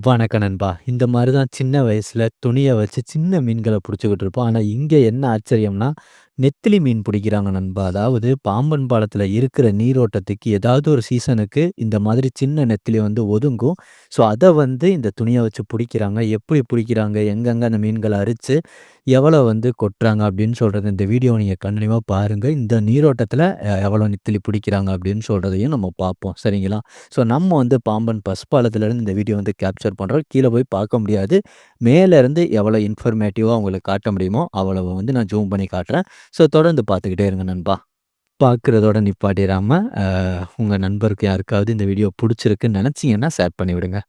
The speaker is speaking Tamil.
வணக்கம் நண்பா. இந்த மாரி தான் சின்ன வயசுல துணிய வச்சு சின்ன மீன்கள புடிச்சுக்கிட்டு இருப்போம். ஆனா, இங்க என்ன ஆச்சரியம்னா, நெத்திலி மீன் புடிக்கிறாங்க நண்பா. அதாவது பாம்பன் பாலத்துல இருக்கிற நீரோட்டத்துக்கு ஏதாவது ஒரு சீசனுக்கு இந்த மாதிரி சின்ன நெத்திலி வந்து ஒதுங்கும். ஸோ, அத வந்து இந்த துணிய வச்சு புடிக்கிறாங்க. எப்படி புடிக்கிறாங்க? எங்கெங்க அந்த மீன்கள அரிச்சு, எவ்வளோ வந்து கொட்டுறாங்க அப்படின்னு சொல்றத இந்த வீடியோவ நீங்க கண்டினியூவா பாருங்க. இந்த நீரோட்டத்துல எவ்வளோ நெத்திலி புடிக்கிறாங்க அப்படின்னு சொல்றதையும் நம்ம பார்ப்போம். சரிங்களா? ஸோ நம்ம வந்து பாம்பன் பஸ் பாலத்திலேருந்து இந்த வீடியோ வந்து கேப்சர் பண்றோம். கீழ போய் பார்க்க முடியாது. மேலேருந்து எவ்வளோ இன்ஃபர்மேட்டிவா உங்களுக்கு காட்ட முடியுமோ, அவ்வளவு வந்து நான் ஜூம் பண்ணி காட்டுறேன். ஸோ தொடர்ந்து பார்த்துக்கிட்டே இருங்க நண்பா. பார்க்கிறதோட நிப்பாட்டிறாம, உங்க நண்பருக்கு யாருக்காவது இந்த வீடியோ புடிச்சிருக்குன்னு நெனச்சீங்கன்னா ஷேர் பண்ணி விடுங்க.